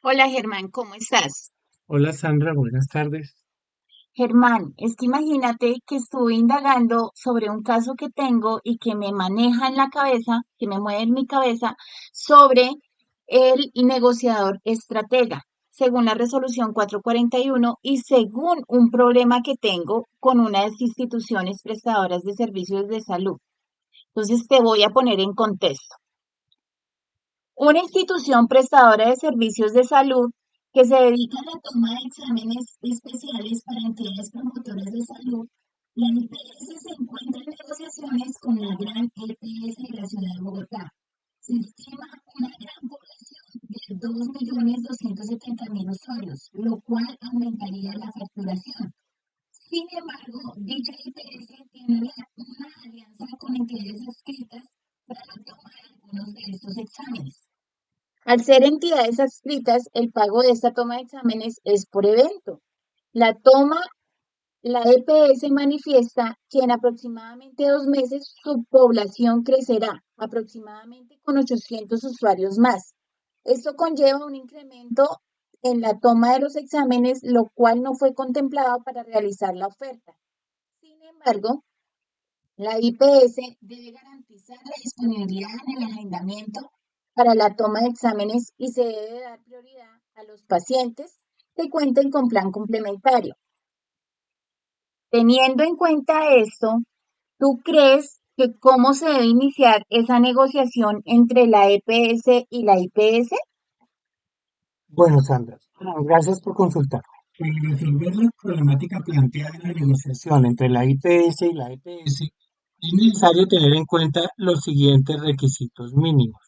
Hola Germán, ¿cómo estás? Hola Sandra, buenas tardes. Germán, es que imagínate que estuve indagando sobre un caso que tengo y que me maneja en la cabeza, que me mueve en mi cabeza, sobre el negociador estratega, según la resolución 441 y según un problema que tengo con unas instituciones prestadoras de servicios de salud. Entonces te voy a poner en contexto. Una institución prestadora de servicios de salud que se dedica a la toma de exámenes especiales para entidades promotoras de salud, la IPS se encuentra en negociaciones con la gran EPS de la ciudad de Bogotá. Se estima una gran población de 2.270.000 usuarios, lo cual aumentaría la facturación. Sin embargo, dicha IPS tiene una alianza con entidades adscritas para la toma de algunos de estos exámenes. Al ser entidades adscritas, el pago de esta toma de exámenes es por evento. La toma, la EPS manifiesta que en aproximadamente 2 meses su población crecerá aproximadamente con 800 usuarios más. Esto conlleva un incremento en la toma de los exámenes, lo cual no fue contemplado para realizar la oferta. Sin embargo, la IPS debe garantizar la disponibilidad en el agendamiento para la toma de exámenes y se debe dar prioridad a los pacientes que cuenten con plan complementario. Teniendo en cuenta esto, ¿tú crees que cómo se debe iniciar esa negociación entre la EPS y la IPS? Bueno, Sandra, gracias por consultar. Para resolver la problemática planteada en la negociación entre la IPS y la EPS, es necesario tener en cuenta los siguientes requisitos mínimos.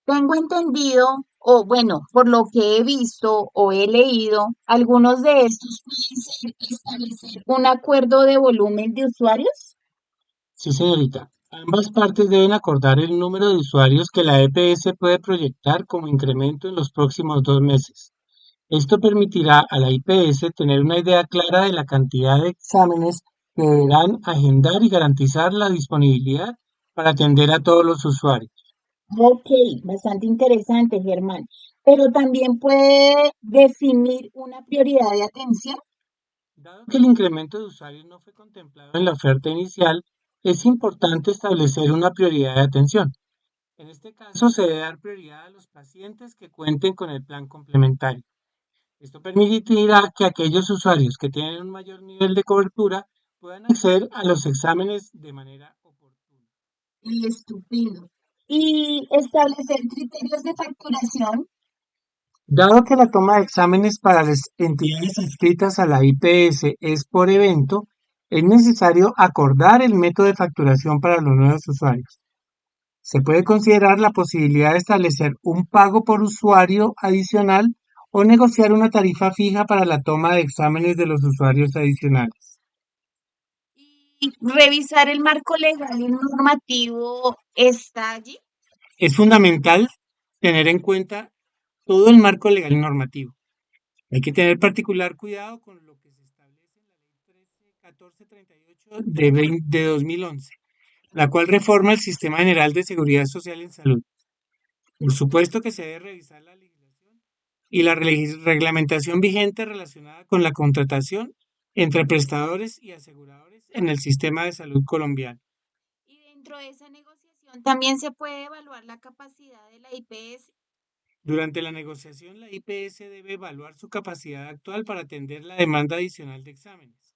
Tengo entendido, o bueno, por lo que he visto o he leído, algunos de estos pueden ser establecer un acuerdo de volumen de usuarios. Sí, señorita, ambas partes deben acordar el número de usuarios que la EPS puede proyectar como incremento en los próximos 2 meses. Esto permitirá a la IPS tener una idea clara de la cantidad de exámenes que deberán agendar y garantizar la disponibilidad para atender a todos los usuarios. Ok, bastante interesante, Germán. Pero también puede definir una prioridad de atención. Dado que el incremento de usuarios no fue contemplado en la oferta inicial, es importante establecer una prioridad de atención. En este caso, se debe dar prioridad a los pacientes que cuenten con el plan complementario. Esto permitirá que aquellos usuarios que tienen un mayor nivel de cobertura puedan acceder a los exámenes de manera oportuna. Estupendo. Y establecer criterios de facturación. Dado que la toma de exámenes para las entidades inscritas a la IPS es por evento, es necesario acordar el método de facturación para los nuevos usuarios. Se puede considerar la posibilidad de establecer un pago por usuario adicional o negociar una tarifa fija para la toma de exámenes de los usuarios adicionales. Y revisar el marco legal y normativo está allí. Es fundamental tener en cuenta todo el marco legal y normativo. Hay que tener particular cuidado con lo que se establece en la Ley 1438 de 2011, la cual reforma el Sistema General de Seguridad Social en Salud. Por supuesto que se debe revisar la legislación y la reglamentación vigente relacionada con la contratación entre prestadores y aseguradores en el sistema de salud colombiano. Y dentro de esa negociación también se puede evaluar la capacidad de la IPS. Durante la negociación, la IPS debe evaluar su capacidad actual para atender la demanda adicional de exámenes.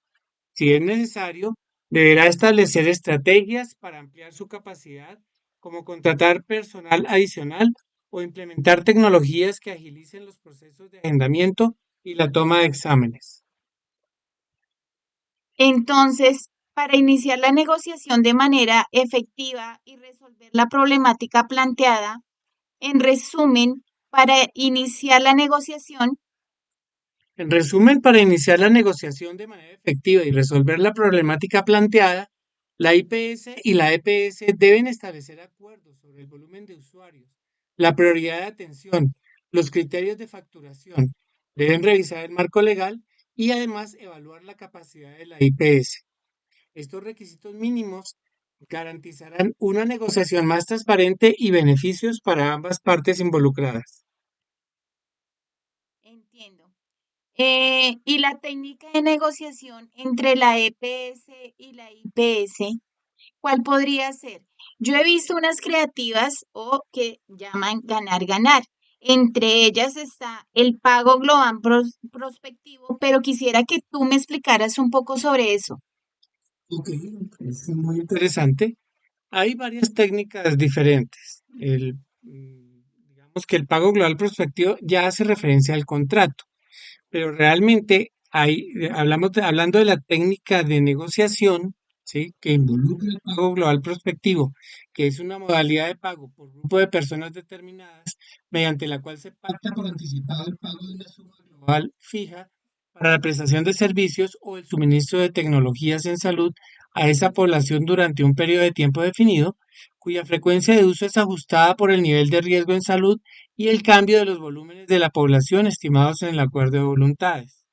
Si es necesario, deberá establecer estrategias para ampliar su capacidad, como contratar personal adicional o implementar tecnologías que agilicen los procesos de agendamiento y la toma de exámenes. Entonces, para iniciar la negociación de manera efectiva y resolver la problemática planteada, en resumen, para iniciar la negociación, En resumen, para iniciar la negociación de manera efectiva y resolver la problemática planteada, la IPS y la EPS deben establecer acuerdos sobre el volumen de usuarios, la prioridad de atención, los criterios de facturación, deben revisar el marco legal y además evaluar la capacidad de la IPS. Estos requisitos mínimos garantizarán una negociación más transparente y beneficios para ambas partes involucradas. Entiendo. ¿Y la técnica de negociación entre la EPS y la IPS? ¿Cuál podría ser? Yo he visto unas creativas o que llaman ganar, ganar. Entre ellas está el pago global prospectivo, pero quisiera que tú me explicaras un poco sobre eso. Ok, es muy interesante. Hay varias técnicas diferentes. Digamos que el pago global prospectivo ya hace referencia al contrato, pero realmente hablando de la técnica de negociación, ¿sí? Que involucra el pago global prospectivo, que es una modalidad de pago por grupo de personas determinadas, mediante la cual se pacta por anticipado el pago de una suma global fija para la prestación de servicios o el suministro de tecnologías en salud a esa población durante un periodo de tiempo definido, cuya frecuencia de uso es ajustada por el nivel de riesgo en salud y el cambio de los volúmenes de la población estimados en el acuerdo de voluntades.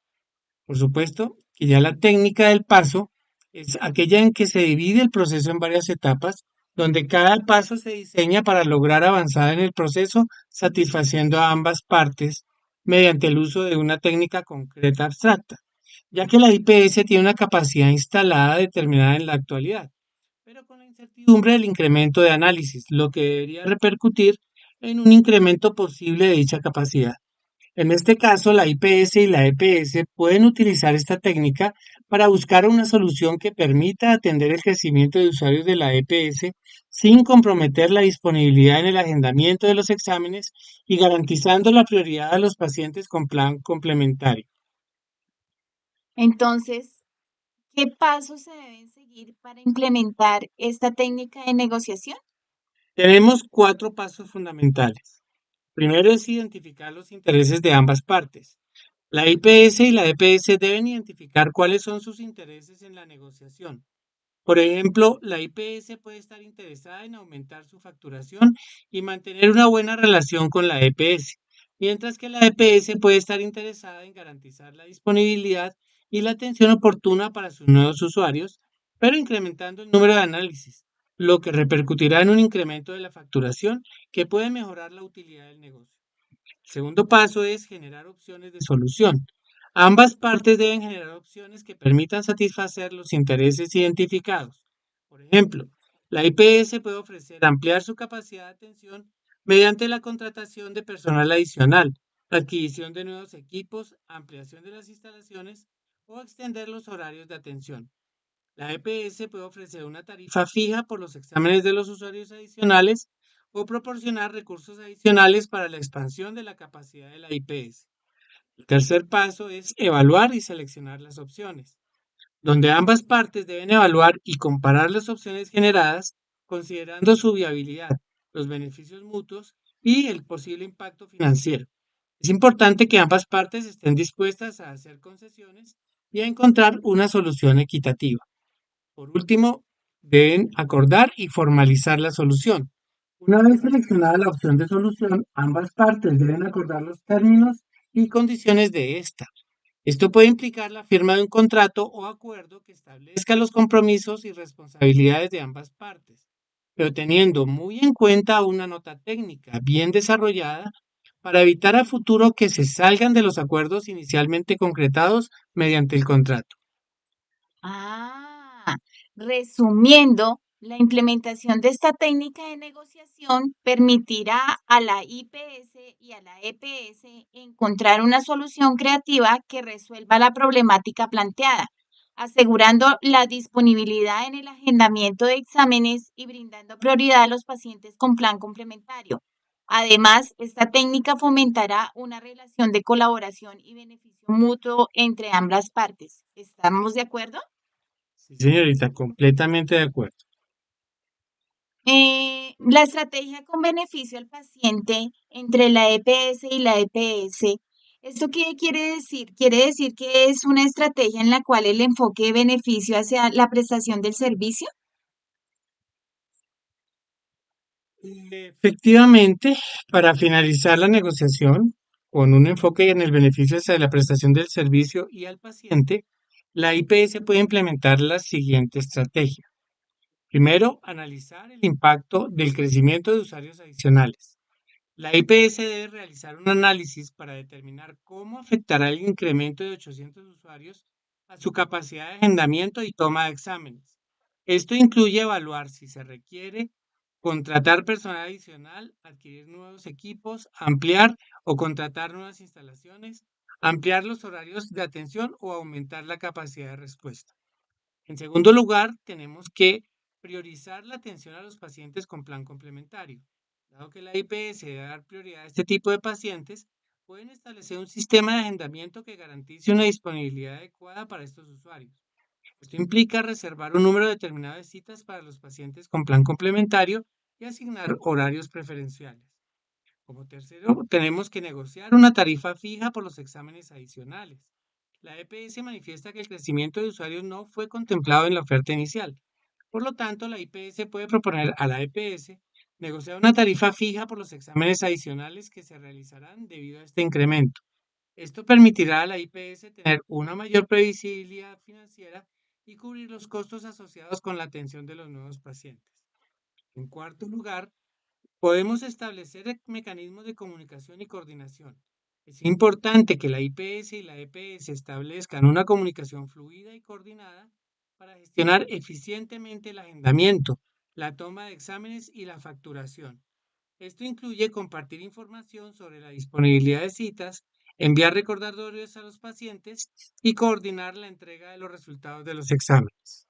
Por supuesto que ya la técnica del paso es aquella en que se divide el proceso en varias etapas, donde cada paso se diseña para lograr avanzar en el proceso satisfaciendo a ambas partes mediante el uso de una técnica concreta abstracta, ya que la IPS tiene una capacidad instalada determinada en la actualidad, pero con la incertidumbre del incremento de análisis, lo que debería repercutir en un incremento posible de dicha capacidad. En este caso, la IPS y la EPS pueden utilizar esta técnica para buscar una solución que permita atender el crecimiento de usuarios de la EPS sin comprometer la disponibilidad en el agendamiento de los exámenes y garantizando la prioridad a los pacientes con plan complementario. Entonces, ¿qué pasos se deben seguir para implementar esta técnica de negociación? Tenemos cuatro pasos fundamentales. Primero es identificar los intereses de ambas partes. La IPS y la EPS deben identificar cuáles son sus intereses en la negociación. Por ejemplo, la IPS puede estar interesada en aumentar su facturación y mantener una buena relación con la EPS, mientras que la EPS puede estar interesada en garantizar la disponibilidad y la atención oportuna para sus nuevos usuarios, pero incrementando el número de análisis, lo que repercutirá en un incremento de la facturación que puede mejorar la utilidad del negocio. El segundo paso es generar opciones de solución. Ambas partes deben generar opciones que permitan satisfacer los intereses identificados. Por ejemplo, la IPS puede ofrecer ampliar su capacidad de atención mediante la contratación de personal adicional, adquisición de nuevos equipos, ampliación de las instalaciones o extender los horarios de atención. La EPS puede ofrecer una tarifa fija por los exámenes de los usuarios adicionales o proporcionar recursos adicionales para la expansión de la capacidad de la IPS. El tercer paso es evaluar y seleccionar las opciones, donde ambas partes deben evaluar y comparar las opciones generadas, considerando su viabilidad, los beneficios mutuos y el posible impacto financiero. Es importante que ambas partes estén dispuestas a hacer concesiones y a encontrar una solución equitativa. Por último, deben acordar y formalizar la solución. Una vez seleccionada la opción de solución, ambas partes deben acordar los términos y condiciones de esta. Esto puede implicar la firma de un contrato o acuerdo que establezca los compromisos y responsabilidades de ambas partes, pero teniendo muy en cuenta una nota técnica bien desarrollada para evitar a futuro que se salgan de los acuerdos inicialmente concretados mediante el contrato. Ah, resumiendo, la implementación de esta técnica de negociación permitirá a la IPS y a la EPS encontrar una solución creativa que resuelva la problemática planteada, asegurando la disponibilidad en el agendamiento de exámenes y brindando prioridad a los pacientes con plan complementario. Además, esta técnica fomentará una relación de colaboración y beneficio mutuo entre ambas partes. ¿Estamos de acuerdo? Sí, señorita, completamente de acuerdo. La estrategia con beneficio al paciente entre la EPS y la EPS, ¿esto qué quiere decir? Quiere decir que es una estrategia en la cual el enfoque de beneficio hacia la prestación del servicio. Efectivamente, para finalizar la negociación, con un enfoque en el beneficio hacia la prestación del servicio y al paciente, la IPS puede implementar la siguiente estrategia. Primero, analizar el impacto del crecimiento de usuarios adicionales. La IPS debe realizar un análisis para determinar cómo afectará el incremento de 800 usuarios a su capacidad de agendamiento y toma de exámenes. Esto incluye evaluar si se requiere contratar personal adicional, adquirir nuevos equipos, ampliar o contratar nuevas instalaciones, ampliar los horarios de atención o aumentar la capacidad de respuesta. En segundo lugar, tenemos que priorizar la atención a los pacientes con plan complementario. Dado que la IPS debe dar prioridad a este tipo de pacientes, pueden establecer un sistema de agendamiento que garantice una disponibilidad adecuada para estos usuarios. Esto implica reservar un número determinado de citas para los pacientes con plan complementario y asignar horarios preferenciales. Como tercero, tenemos que negociar una tarifa fija por los exámenes adicionales. La EPS manifiesta que el crecimiento de usuarios no fue contemplado en la oferta inicial. Por lo tanto, la IPS puede proponer a la EPS negociar una tarifa fija por los exámenes adicionales que se realizarán debido a este incremento. Esto permitirá a la IPS tener una mayor previsibilidad financiera y cubrir los costos asociados con la atención de los nuevos pacientes. En cuarto lugar, podemos establecer mecanismos de comunicación y coordinación. Es importante que la IPS y la EPS establezcan una comunicación fluida y coordinada para gestionar eficientemente el agendamiento, la toma de exámenes y la facturación. Esto incluye compartir información sobre la disponibilidad de citas, enviar recordatorios a los pacientes y coordinar la entrega de los resultados de los exámenes.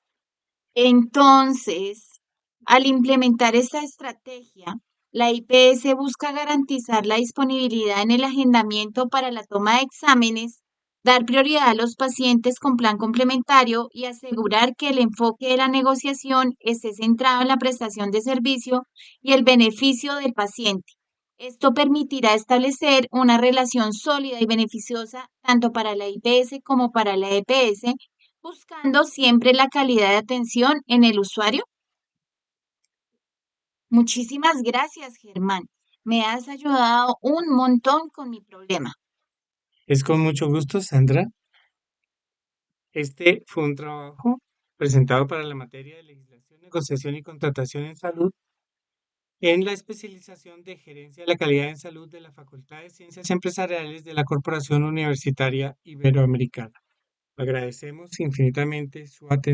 Entonces, al implementar esta estrategia, la IPS busca garantizar la disponibilidad en el agendamiento para la toma de exámenes, dar prioridad a los pacientes con plan complementario y asegurar que el enfoque de la negociación esté centrado en la prestación de servicio y el beneficio del paciente. Esto permitirá establecer una relación sólida y beneficiosa tanto para la IPS como para la EPS, buscando siempre la calidad de atención en el usuario. Muchísimas gracias, Germán. Me has ayudado un montón con mi problema. Es con mucho gusto, Sandra. Este fue un trabajo presentado para la materia de legislación, negociación y contratación en salud en la especialización de gerencia de la calidad en salud de la Facultad de Ciencias Empresariales de la Corporación Universitaria Iberoamericana. Agradecemos infinitamente su atención.